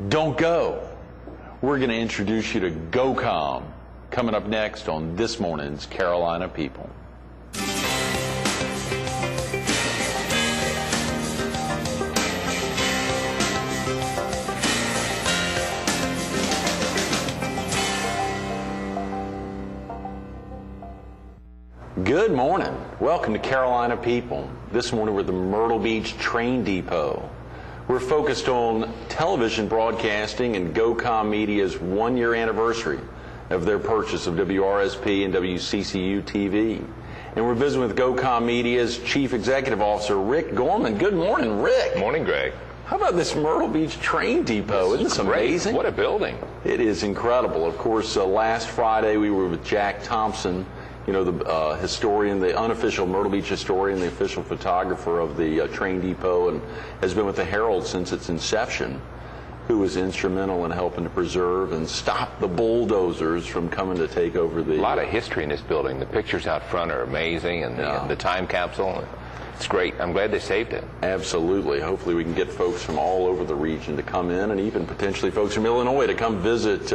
Don't go. We're going to introduce you to GoCom coming up next on this morning's Carolina People. Good morning. Welcome to Carolina People. This morning we're at the Myrtle Beach Train Depot. We're focused on television broadcasting and GoCom Media's one-year anniversary of their purchase of WRSP and WCCU TV. And we're visiting with GoCom Media's Chief Executive Officer, Ric Gorman. Good morning, Ric. Morning, Greg. How about this Myrtle Beach Train Depot? Isn't this amazing? What a building. It is incredible. Of course, last Friday we were with Jack Thompson, you know, the historian, the unofficial Myrtle Beach historian, the official photographer of the train depot, and has been with the Herald since its inception, who was instrumental in helping to preserve and stop the bulldozers from coming to take over the... A lot of history in this building. The pictures out front are amazing, and the time capsule, it's great. I'm glad they saved it. Absolutely. Hopefully we can get folks from all over the region to come in, and even potentially folks from Illinois to come visit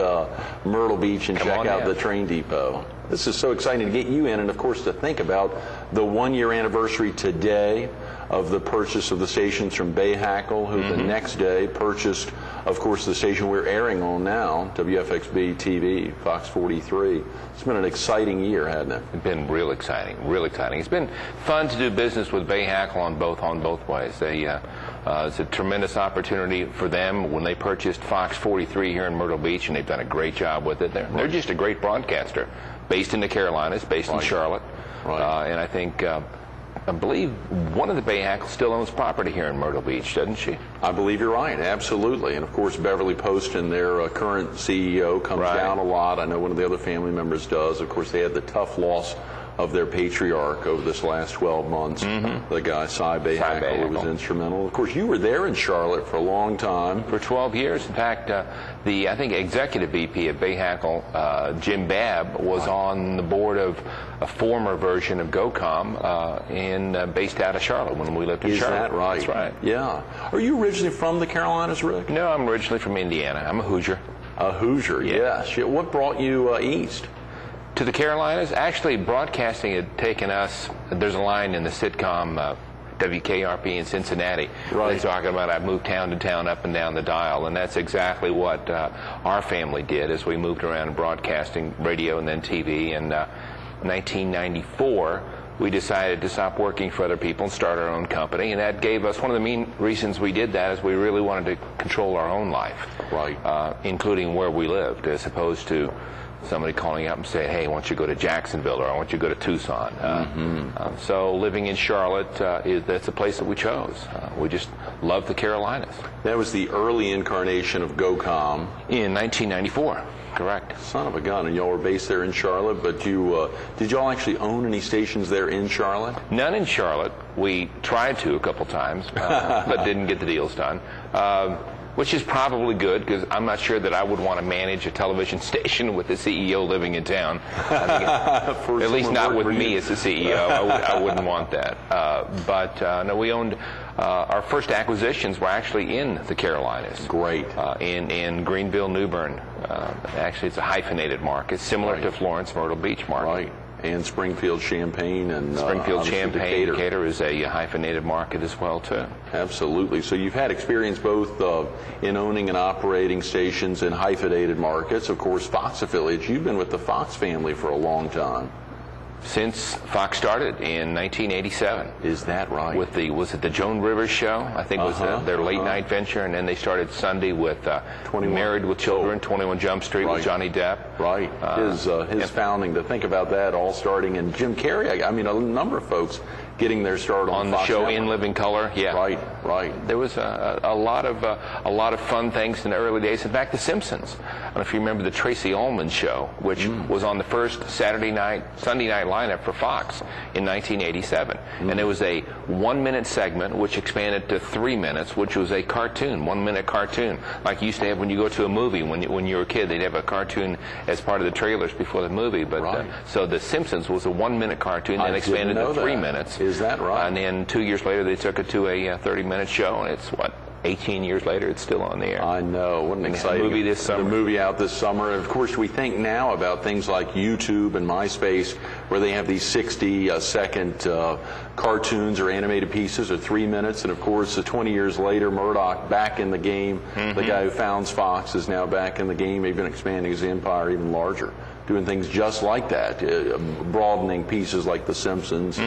Myrtle Beach and check out the train depot. This is so exciting to get you in, and of course to think about the one-year anniversary today of the purchase of the stations from Bay Hackle, who the next day purchased, of course, the station we're airing on now, WFXB TV, Fox 43. It's been an exciting year, hasn't it? It's been real exciting, real exciting. It's been fun to do business with Bay Hackle on both ways. It's a tremendous opportunity for them when they purchased Fox 43 here in Myrtle Beach, and they've done a great job with it. They're just a great broadcaster, based in the Carolinas, based in Charlotte, and I think. I believe one of the Bay Hackles still owns property here in Myrtle Beach, doesn't she? I believe you're right, absolutely. And of course, Beverly Poston, their current CEO, comes down a lot. I know one of the other family members does. Of course, they had the tough loss of their patriarch over this last 12 months. The guy, Cy Bay Hackle, who was instrumental. Of course, you were there in Charlotte for a long time. For 12 years. In fact, I think executive VP of Bay Hackle, Jim Babb, was on the board of a former version of GoCom based out of Charlotte when we lived in Charlotte. Is that right? That's right. Yeah. Are you originally from the Carolinas, Ric? No, I'm originally from Indiana. I'm a Hoosier. A Hoosier, yes. What brought you east? To the Carolinas? Actually, broadcasting had taken us, there's a line in the sitcom WKRP in Cincinnati. They're talking about I moved town to town up and down the dial, and that's exactly what our family did as we moved around broadcasting radio and then TV. In 1994, we decided to stop working for other people and start our own company, and that gave us, one of the main reasons we did that is we really wanted to control our own life, including where we lived, as opposed to somebody calling up and saying, hey, I want you to go to Jacksonville, or I want you to go to Tucson. So living in Charlotte, that's a place that we chose. We just love the Carolinas. That was the early incarnation of GoCom. In 1994, correct. Son of a gun. And y'all were based there in Charlotte, but did y'all actually own any stations there in Charlotte? None in Charlotte. We tried to a couple times, but didn't get the deals done. Which is probably good, because I'm not sure that I would want to manage a television station with the CEO living in town. At least not with me as the CEO. I wouldn't want that. No, we owned, our first acquisitions were actually in the Carolinas. Great. In Greenville, New Bern. Actually, it's a hyphenated market, similar to Florence, Myrtle Beach market. Right. And Springfield, Champaign, and Springfield, Champaign, Decatur is a hyphenated market as well, too. Absolutely. So you've had experience both in owning and operating stations in hyphenated markets. Of course, Fox affiliates. You've been with the Fox family for a long time. Since Fox started in 1987. Is that right? With was it the Joan Rivers show? I think was their late night venture, and then they started Sunday with Married with Children, 21 Jump Street with Johnny Depp. Right. His founding, to think about that all starting, and Jim Carrey, I mean a number of folks getting their start on the show In Living Color. Yeah. Right. There was a lot of fun things in the early days. In fact, The Simpsons. I don't know if you remember the Tracy Ullman show, which was on the first Sunday night lineup for Fox in 1987. And there was a 1-minute segment which expanded to 3 minutes, which was a cartoon, 1-minute cartoon, like you used to have when you go to a movie when you were a kid. They'd have a cartoon as part of the trailers before the movie. But so The Simpsons was a 1-minute cartoon, then expanded to 3 minutes. Is that right? And then 2 years later, they took it to a 30-minute show, and it's 18 years later, it's still on the air. I know. What an exciting movie this summer. The movie out this summer. And of course, we think now about things like YouTube and MySpace, where they have these 60-second cartoons or animated pieces, or 3 minutes. And of course, 20 years later, Murdoch back in the game. The guy who founds Fox is now back in the game, even expanding his empire even larger, doing things just like that, broadening pieces like The Simpsons,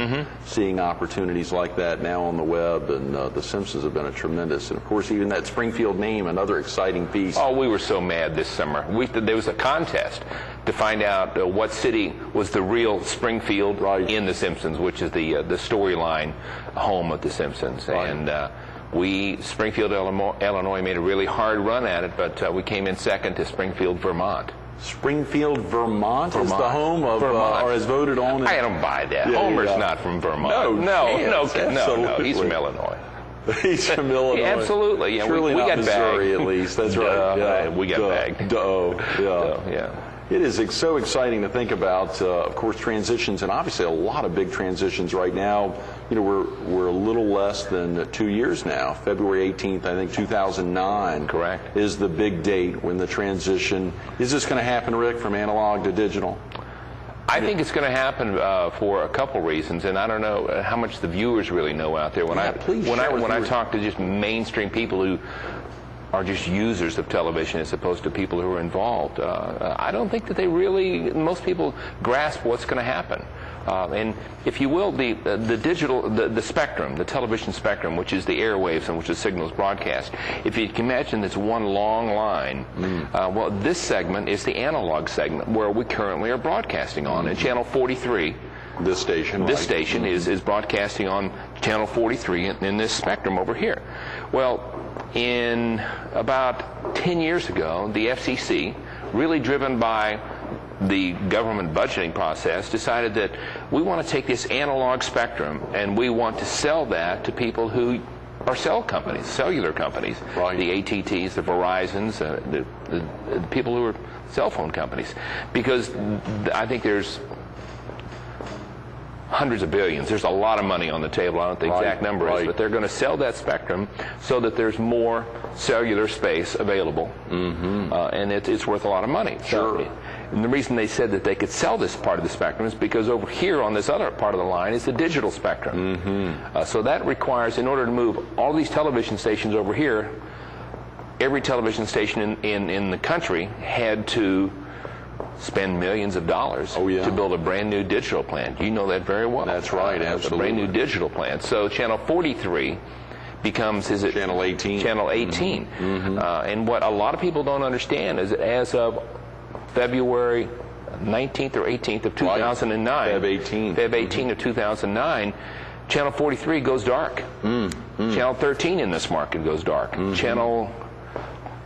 seeing opportunities like that now on the web, and The Simpsons have been a tremendous, and of course even that Springfield name, another exciting piece. Oh, we were so mad this summer. There was a contest to find out what city was the real Springfield in The Simpsons, which is the storyline home of The Simpsons. Right. And Springfield, Illinois made a really hard run at it, but we came in second to Springfield, Vermont. Springfield, Vermont is the home of, or is voted on. I don't buy that. Yeah, Homer's not from Vermont. No, he's from Illinois. He's from Illinois. Yeah, absolutely. Yeah, we got Missouri, bagged. at least. That's right. Yeah. We got bagged. Yeah. It is so exciting to think about, of course, transitions, and obviously a lot of big transitions right now. You know, we're a little less than 2 years now. February 18th, I think, 2009. Correct. Is the big date when the transition. Is this going to happen, Rick, from analog to digital? I think it's going to happen for a couple reasons, and I don't know how much the viewers really know out there. When I talk to just mainstream people who are just users of television as opposed to people who are involved, I don't think that most people grasp what's going to happen. And if you will, the spectrum, the television spectrum, which is the airwaves and which the signals broadcast, if you can imagine it's one long line, well, this segment is the analog segment where we currently are broadcasting on. And channel 43, this station is broadcasting on channel 43 in this spectrum over here. Well, in about 10 years ago, the FCC, really driven by the government budgeting process, decided that we want to take this analog spectrum and we want to sell that to people who are cellular companies, the AT&Ts, the Verizons, the people who are cell phone companies, because I think there's hundreds of billions. There's a lot of money on the table. I don't know what the exact number is, but they're going to sell that spectrum so that there's more cellular space available, and it's worth a lot of money. Sure. And the reason they said that they could sell this part of the spectrum is because over here on this other part of the line is the digital spectrum. So that requires, in order to move all these television stations over here, every television station in the country had to spend millions of dollars to build a brand new digital plant. You know that very well. That's right, absolutely. A brand new digital plant. So channel 43 becomes, channel 18. Channel 18. And what a lot of people don't understand is that as of February 19th or 18th of 2009, Feb 18 of 2009, channel 43 goes dark. Channel 13 in this market goes dark. Channel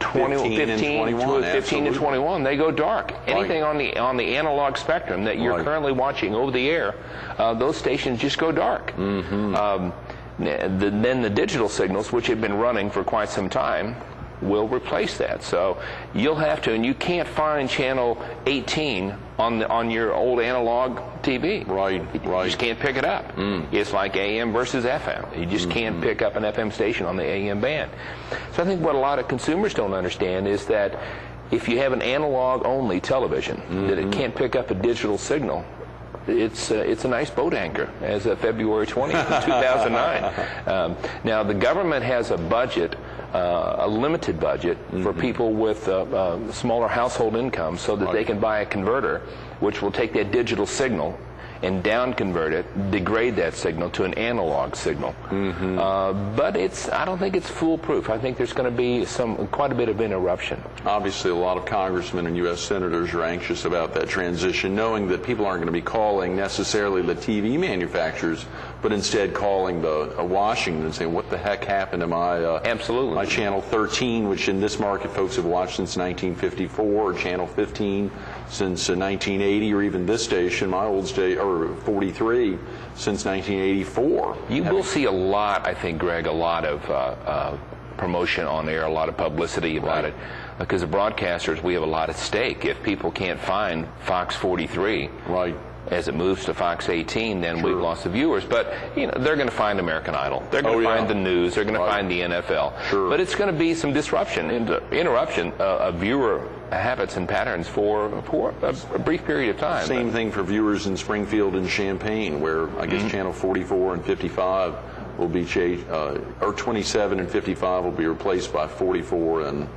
15 and 21, they go dark. Anything on the analog spectrum that you're currently watching over the air, those stations just go dark. Then the digital signals, which have been running for quite some time, will replace that. So you'll have to, and you can't find channel 18 on your old analog TV. You just can't pick it up. It's like AM versus FM. You just can't pick up an FM station on the AM band. So I think what a lot of consumers don't understand is that if you have an analog only television, that it can't pick up a digital signal. It's a nice boat anchor as of February 20th, 2009. Now the government has a budget, a limited budget for people with smaller household incomes, so that they can buy a converter which will take that digital signal and down convert it, degrade that signal to an analog signal. But I don't think it's foolproof. I think there's going to be quite a bit of interruption. Obviously, a lot of congressmen and U.S. senators are anxious about that transition, knowing that people aren't going to be calling necessarily the TV manufacturers, but instead calling Washington and saying, what the heck happened to my my channel 13, which in this market folks have watched since 1954, or channel 15 since 1980, or even this station, my old station, or 43, since 1984. You will see a lot, I think, Greg, a lot of promotion on air, a lot of publicity about it, because the broadcasters, we have a lot at stake. If people can't find Fox 43, as it moves to Fox 18, then we've lost the viewers. But you know, they're going to find American Idol. They're going to find the news. They're going to find the NFL. But it's going to be some disruption, interruption of viewer habits and patterns for a brief period of time. Same thing for viewers in Springfield and Champaign, where I guess channel 44 and 55 will be changed, or 27 and 55 will be replaced by 44 and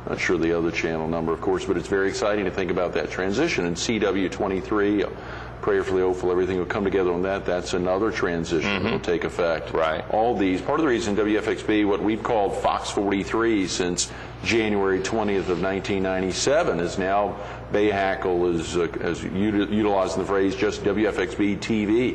not sure the other channel number, of course, but it's very exciting to think about that transition. And CW23, prayerfully hopeful everything will come together on that. That's another transition that will take effect. Right. All these, part of the reason WFXB, what we've called Fox 43 since January 20th of 1997, is now Bayhackle is utilizing the phrase just WFXB TV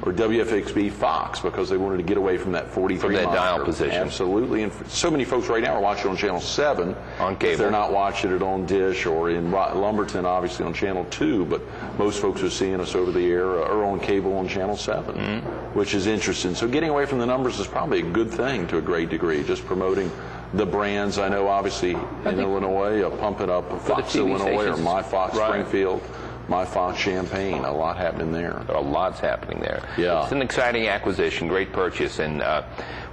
or WFXB Fox, because they wanted to get away from that 43 from that moniker. dial position. Absolutely. And so many folks right now are watching on channel 7 on cable. They're not watching it on Dish or in Lumberton, obviously on channel 2, but most folks are seeing us over the air or on cable on channel 7, which is interesting. So getting away from the numbers is probably a good thing to a great degree, just promoting the brands. I know obviously in Illinois, pumping up Fox Illinois or My Fox Springfield, My Fox Champaign, a lot happening there. A lot's happening there. Yeah. It's an exciting acquisition, great purchase, and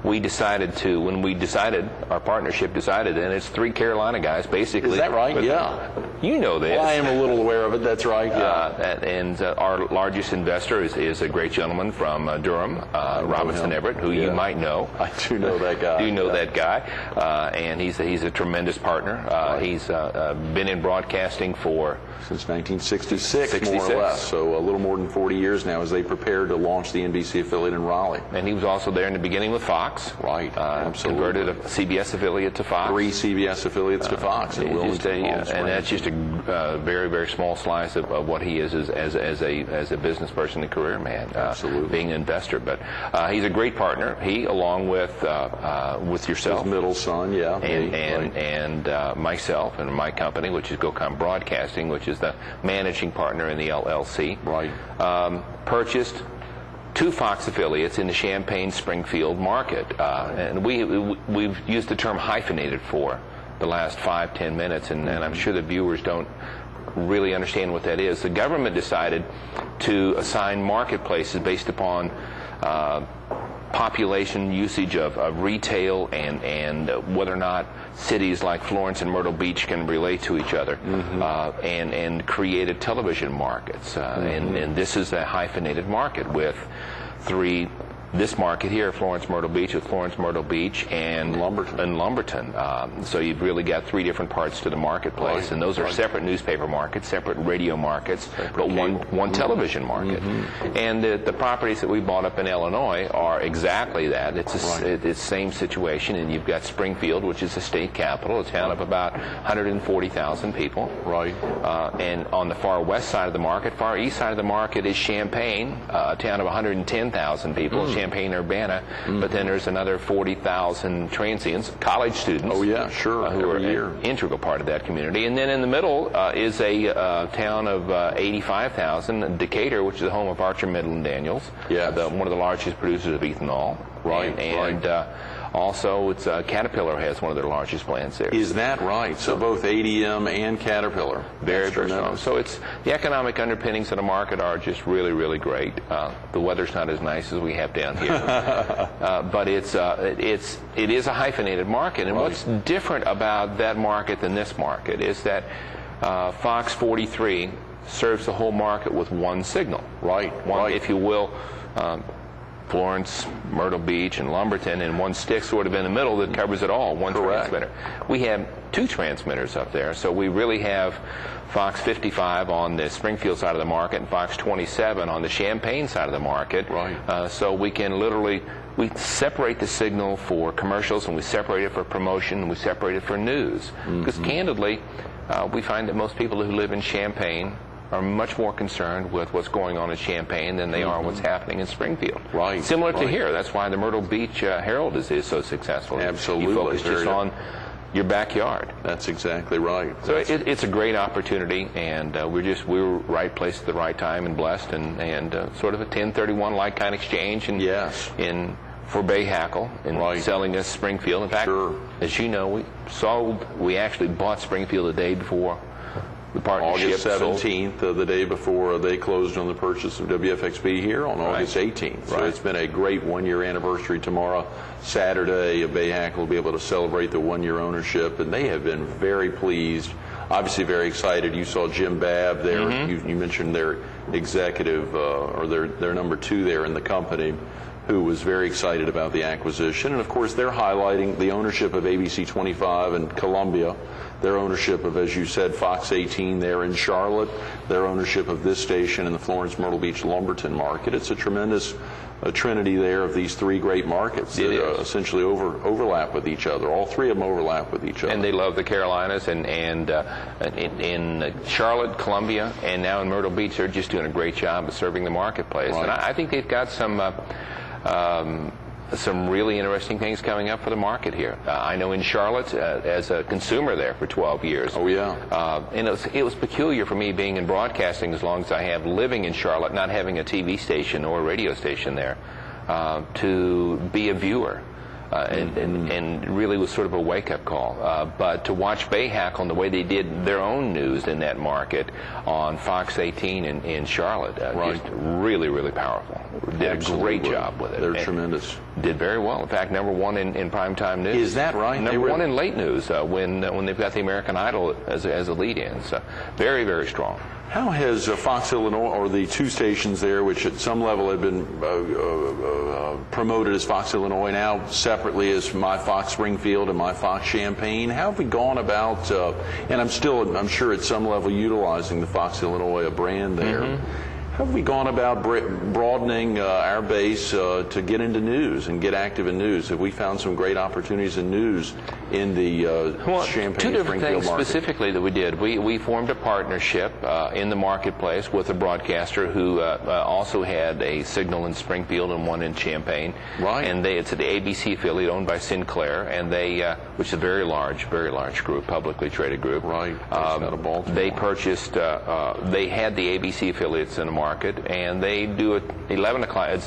we decided to, when we decided, our partnership decided, and it's 3 Carolina guys, basically. Is that right? Yeah. You know this. Well, I am a little aware of it, that's right. Yeah. Our largest investor is a great gentleman from Durham, Robinson Everett, who you might know. I do know that guy. Do you know that guy? And he's a tremendous partner. He's been in broadcasting for... since 1966, more or less, so a little more than 40 years now as they prepare to launch the NBC affiliate in Raleigh. And he was also there in the beginning with Fox. Right, absolutely. Converted a CBS affiliate to Fox. 3 CBS affiliates to Fox in Wilmington. And that's just a very, very small slice of what he is as a business person and career man. Absolutely. Being an investor. But he's a great partner. He, along with yourself. His middle son, yeah. And myself and my company, which is GoCom Broadcasting, which is the managing partner in the LLC. Right. Purchased 2 Fox affiliates in the Champaign-Springfield market. And we've used the term hyphenated for the last 5-10 minutes, and I'm sure the viewers don't really understand what that is. The government decided to assign marketplaces based upon population usage of retail and whether or not cities like Florence and Myrtle Beach can relate to each other, and created television markets. And this is a hyphenated market with 3. This market here, Florence, Myrtle Beach, with Florence, Myrtle Beach, and Lumberton. So you've really got 3 different parts to the marketplace, and those are separate newspaper markets, separate radio markets, but one television market. And the properties that we bought up in Illinois are exactly that. It's the same situation, and you've got Springfield, which is the state capital, a town of about 140,000 people. Right. And on the far west side of the market, far east side of the market is Champaign, a town of 110,000 people. Champaign-Urbana, but then there's another 40,000 transients, college students. Oh yeah, sure. Who are an integral part of that community. And then in the middle is a town of 85,000, Decatur, which is the home of Archer Midland Daniels. Yeah. One of the largest producers of ethanol. Right. And also, it's Caterpillar has one of their largest plants there. Is that right? So both ADM and Caterpillar. Very, very strong. So it's the economic underpinnings of the market are just really, really great. The weather's not as nice as we have down here, but it is a hyphenated market. And what's different about that market than this market is that Fox 43 serves the whole market with one signal. Right. If you will. Florence, Myrtle Beach, and Lumberton, and one stick sort of in the middle that covers it all, one transmitter. We have 2 transmitters up there, so we really have Fox 55 on the Springfield side of the market and Fox 27 on the Champaign side of the market. Right. So we can we separate the signal for commercials, and we separate it for promotion, and we separate it for news. Because candidly, we find that most people who live in Champaign are much more concerned with what's going on in Champaign than they are what's happening in Springfield. Right. Similar to here. That's why the Myrtle Beach Herald is so successful. Absolutely. You focus just on your backyard. That's exactly right. So it's a great opportunity, and we were right place at the right time and blessed, and sort of a 1031-like kind of exchange. And for Bayhackle in selling us Springfield. In fact, as you know, we actually bought Springfield the day before The partnership August 17th, the day before they closed on the purchase of WFXB here on August 18th. So it's been a great one-year anniversary tomorrow. Saturday, Bayhack will be able to celebrate the one-year ownership, and they have been very pleased, obviously very excited. You saw Jim Babb there. You mentioned their executive, or their number 2 there in the company, who was very excited about the acquisition. And of course, they're highlighting the ownership of ABC 25 in Columbia, their ownership of, as you said, Fox 18 there in Charlotte, their ownership of this station in the Florence, Myrtle Beach, Lumberton market. It's a tremendous trinity there of these 3 great markets that essentially overlap with each other. All 3 of them overlap with each other. And they love the Carolinas, and in Charlotte, Columbia, and now in Myrtle Beach, they're just doing a great job of serving the marketplace. And I think they've got some really interesting things coming up for the market here. I know in Charlotte, as a consumer there for 12 years. Oh, yeah. And it was peculiar for me being in broadcasting as long as I have, living in Charlotte, not having a TV station or a radio station there, to be a viewer. And really was sort of a wake-up call. But to watch Bayhack on the way they did their own news in that market on Fox 18 in Charlotte, just really, really powerful. Did a great job with it. They're tremendous. Did very well. In fact, number 1 in primetime news. Is that right? Number 1 in late news when they've got the American Idol as a lead-in. So very, very strong. How has Fox Illinois, or the 2 stations there, which at some level have been promoted as Fox Illinois, now separately as My Fox Springfield and My Fox Champaign, how have we gone about, and I'm sure at some level utilizing the Fox Illinois brand there, how have we gone about broadening our base to get into news and get active in news? Have we found some great opportunities in news in the Champaign, 2 different Springfield things market? Specifically that we did. We formed a partnership in the marketplace with a broadcaster who also had a signal in Springfield and one in Champaign. Right. And it's the ABC affiliate owned by Sinclair, and they, which is a very large group, publicly traded group. Right. Out of Baltimore. They purchased. They had the ABC affiliates in the market, and they do it 11 o'clock.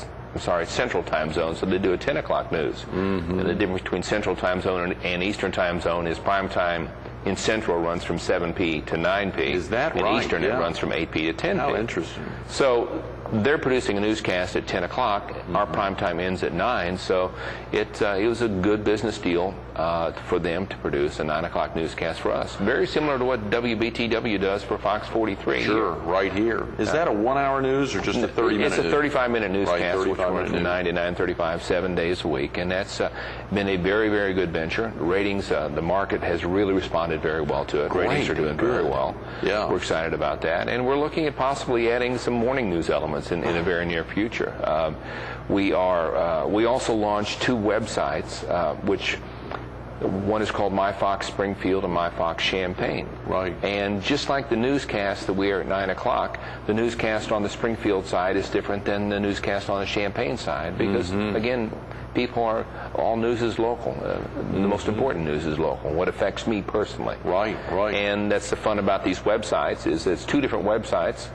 Central time zone, so they do a 10 o'clock news. And the difference between Central time zone and Eastern time zone is prime time in Central runs from 7p to 9p. Is that right? In Eastern it runs from 8p to 10p. How interesting. So they're producing a newscast at 10 o'clock. Our prime time ends at 9, so it was a good business deal for them to produce a 9 o'clock newscast for us. Very similar to what WBTW does for Fox 43. Sure, right here. Is that a 1-hour news or just a 30-minute? It's a 35-minute newscast, right, which runs from 9 to 9:35, 7 days a week, and that's been a very, very good venture. Ratings, the market has really responded very well to it. Great, Ratings are doing very well. Yeah. We're excited about that, and we're looking at possibly adding some morning news elements in the very near future. We also launched 2 websites, which one is called My Fox Springfield and My Fox Champaign. Right. And just like the newscast that we are at 9 o'clock, the newscast on the Springfield side is different than the newscast on the Champaign side because, again, all news is local. The most important news is local. What affects me personally. Right. And that's the fun about these websites is it's 2 different websites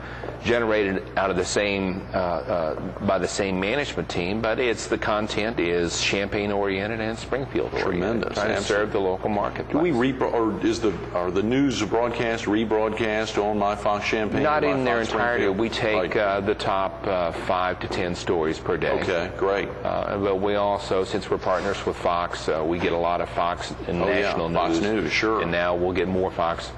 generated out of the same by the same management team, but the content is Champaign oriented and Springfield oriented. Tremendous. Trying to serve the local market. Do we are the news broadcast rebroadcast on My Fox Champaign? Not in their entirety. We take the top 5 to 10 stories per day. Okay, great. But we also, since we're partners with Fox, we get a lot of Fox and national news. Fox News, sure. And now we'll get more Fox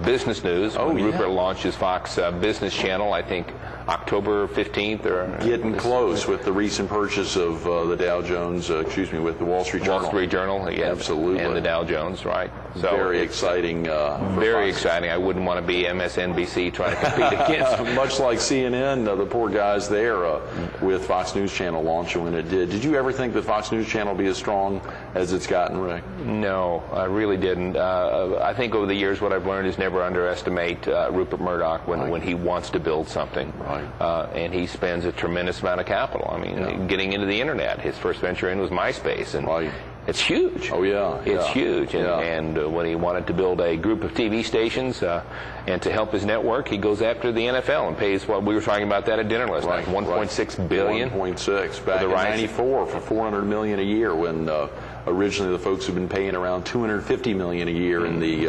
Business News when Rupert launches Fox Business Channel, I think October 15th or getting close with the recent purchase of the Dow Jones, with the Wall Street Journal. Wall Street Journal, yes. Absolutely. And the Dow Jones, right. So very exciting. Very exciting. I wouldn't want to be MSNBC trying to compete against. Much like CNN, the poor guys there with Fox News Channel launching when it did. Did you ever think that Fox News Channel would be as strong as it's gotten, Rick? No, I really didn't. I think over the years what I've learned is never underestimate Rupert Murdoch when he wants to build something. Right. And he spends a tremendous amount of capital. I mean, getting into the internet, his first venture in was MySpace, and it's huge. Oh yeah, it's huge. And when he wanted to build a group of TV stations and to help his network, he goes after the NFL and pays what we were talking about that at dinner last night, $1.6 billion. 1.6 back in '94 for $400 million a year when originally the folks had been paying around $250 million a year in the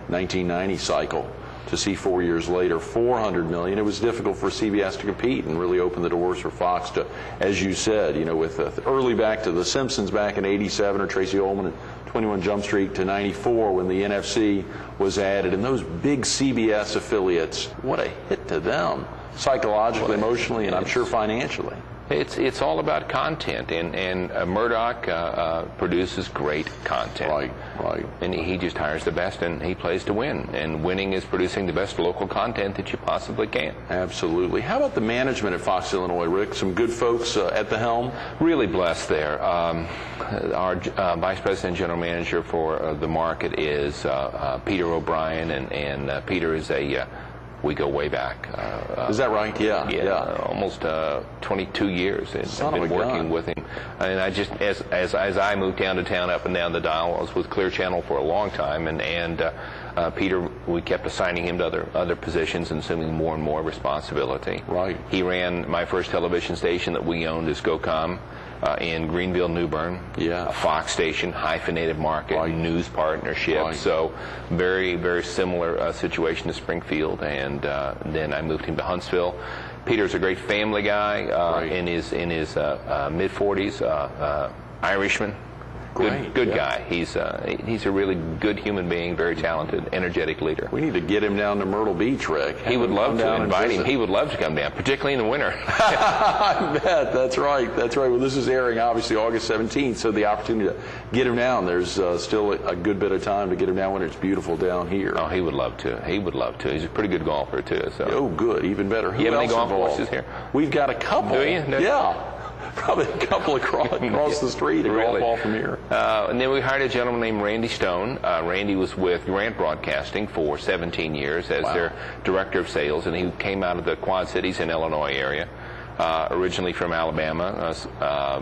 1990 cycle. to see 4 years later $400 million. It was difficult for CBS to compete and really open the doors for Fox to, as you said, with early back to The Simpsons back in '87 or Tracy Ullman and 21 Jump Street to '94 when the NFC was added, and those big CBS affiliates, what a hit to them, psychologically, emotionally, and I'm sure financially. It's all about content, and Murdoch produces great content. Right. And he just hires the best, and he plays to win. And winning is producing the best local content that you possibly can. Absolutely. How about the management at Fox Illinois, Rick? Some good folks at the helm? Really blessed there. Our Vice President General Manager for the market is Peter O'Brien, and Peter is we go way back. Is that right? Yeah. Almost 22 years. I've been working with him. And I just, as I moved down to town, up and down the dial, I was with Clear Channel for a long time, and Peter, we kept assigning him to other positions and assuming more and more responsibility. Right. He ran my first television station that we owned as GoCom. In Greenville, New Bern, a Fox station, hyphenated market, news partnership. So very, very similar situation to Springfield. And then I moved him to Huntsville. Peter's a great family guy in his mid-40s, Irishman. Good guy. He's a really good human being, very talented, energetic leader. We need to get him down to Myrtle Beach, Rick. He would love to invite him. He would love to come down, particularly in the winter. I bet. That's right. Well, this is airing obviously August 17th, so the opportunity to get him down. There's still a good bit of time to get him down when it's beautiful down here. Oh, he would love to. He's a pretty good golfer too. So. Oh, good. Even better. Who you have else any golf involved? courses here? We've got a couple. Do you? Yeah. Probably a couple across the street, a golf ball from here. And then we hired a gentleman named Randy Stone. Randy was with Grant Broadcasting for 17 years as their director of sales, and he came out of the Quad Cities in Illinois area, originally from Alabama.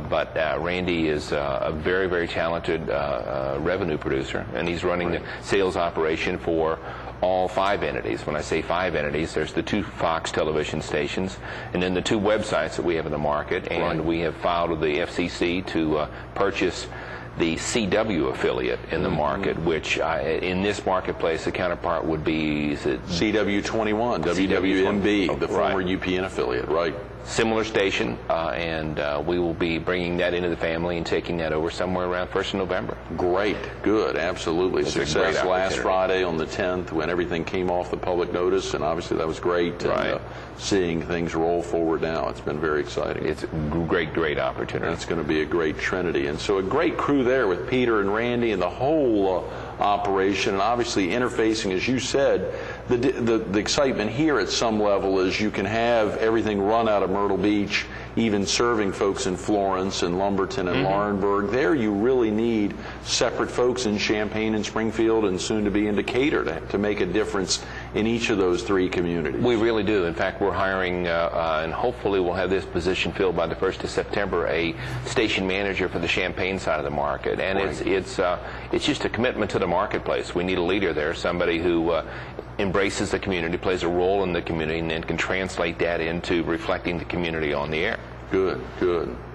But Randy is a very, very talented revenue producer, and he's running the sales operation for all 5 entities. When I say 5 entities, there's the 2 Fox television stations and then the 2 websites that we have in the market, and we have filed with the FCC to purchase the CW affiliate in the market, which in this marketplace the counterpart would be CW21, WWMB, the former UPN affiliate, right? Similar station, and we will be bringing that into the family and taking that over somewhere around 1st of November. Great, good, absolutely. Success last Friday on the 10th when everything came off the public notice, and obviously that was great. And, seeing things roll forward now, it's been very exciting. It's a great opportunity. That's going to be a great trinity, and so a great crew there with Peter and Randy and the whole operation, and obviously interfacing, as you said. The excitement here at some level is you can have everything run out of Myrtle Beach, even serving folks in Florence and Lumberton and Laurinburg. There you really need separate folks in Champaign and Springfield and soon to be in Decatur to make a difference in each of those 3 communities. We really do. In fact, we're hiring, and hopefully we'll have this position filled by the 1st of September, a station manager for the Champaign side of the market. And it's just a commitment to the marketplace. We need a leader there, somebody who embraces the community, plays a role in the community, and then can translate that into reflecting the community on the air. Good.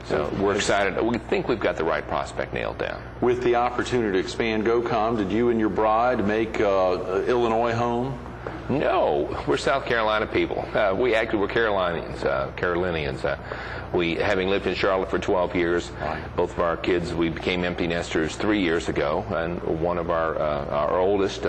So we're excited. We think we've got the right prospect nailed down. With the opportunity to expand GoCom, did you and your bride make Illinois home? No, we're South Carolina people. We're Carolinians. We, having lived in Charlotte for 12 years, both of our kids, we became empty nesters 3 years ago, and one of our oldest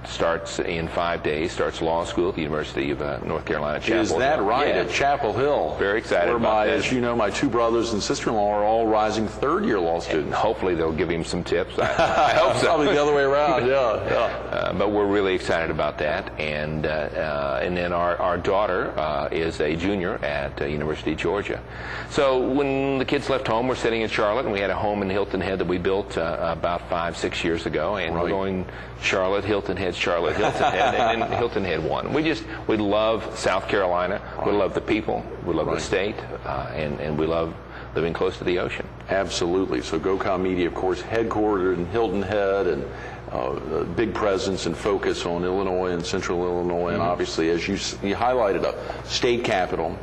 starts in 5 days, starts law school at the University of North Carolina, Chapel Hill. Is that right? At Chapel Hill. Very excited about that. As you know, my 2 brothers and sister-in-law are all rising 3rd-year law students. And hopefully they'll give him some tips. I hope so. Probably the other way around, yeah. But we're really excited about that. And then our daughter is a junior at University of Georgia. So when the kids left home, we're sitting in Charlotte, and we had a home in Hilton Head that we built about 5-6 years ago, and we're going Charlotte, Hilton Head, and then Hilton Head won. We love South Carolina. We love the people. We love the state, and we love living close to the ocean. Absolutely. So GoCom Media, of course, headquartered in Hilton Head, and a big presence and focus on Illinois and Central Illinois, and obviously, as you highlighted, a state capital,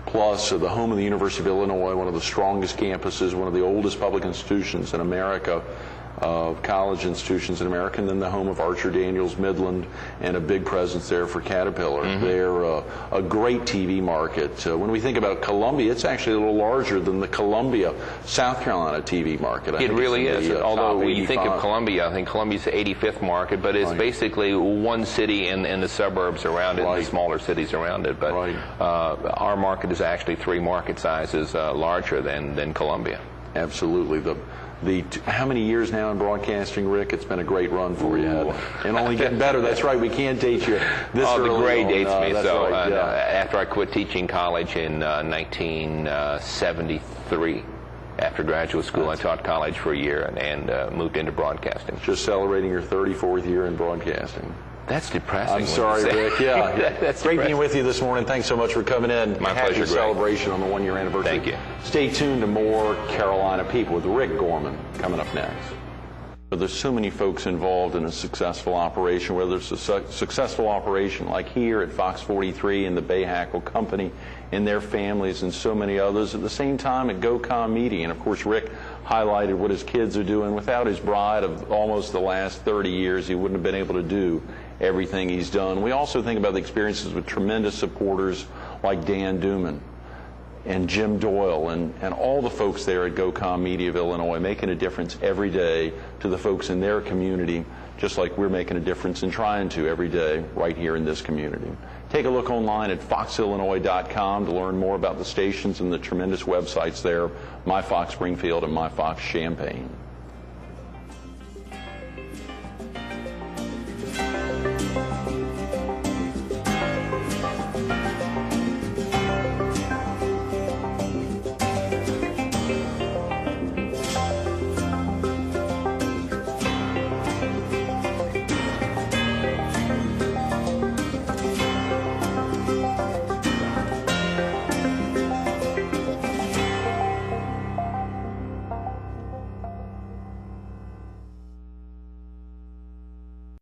plus the home of the University of Illinois, one of the strongest campuses, one of the oldest public institutions in America. of college institutions in America, and then the home of Archer Daniels Midland, and a big presence there for Caterpillar. They're a great TV market. When we think about Columbia, it's actually a little larger than the Columbia, South Carolina TV market. It really is. Although when you think of Columbia, I think Columbia's the 85th market, but it's basically one city and the suburbs around it, and the smaller cities around it. But our market is actually 3 market sizes larger than Columbia. Absolutely. How many years now in broadcasting, Rick? It's been a great run for you, and only getting better. That's right. We can't date you this early. The grade dates me. So right, after I quit teaching college in 1973, after graduate school, I taught college for a year and moved into broadcasting. Just celebrating your 34th year in broadcasting. That's depressing. I'm sorry, Rick. Yeah, that's great being with you this morning. Thanks so much for coming in. My pleasure, Happy celebration on the 1-year anniversary. Thank you. Stay tuned to more Carolina People with Ric Gorman coming up next. There's so many folks involved in a successful operation, whether it's a successful operation like here at Fox 43 and the Bay-Hackle Company and their families and so many others. At the same time at GoCom Media. And of course, Rick highlighted what his kids are doing. Without his bride of almost the last 30 years, he wouldn't have been able to do everything he's done. We also think about the experiences with tremendous supporters like Dan Duman and Jim Doyle and all the folks there at GoCom Media of Illinois, making a difference every day to the folks in their community, just like we're making a difference and trying to every day right here in this community. Take a look online at foxillinois.com to learn more about the stations and the tremendous websites there, My Fox Springfield and My Fox Champaign.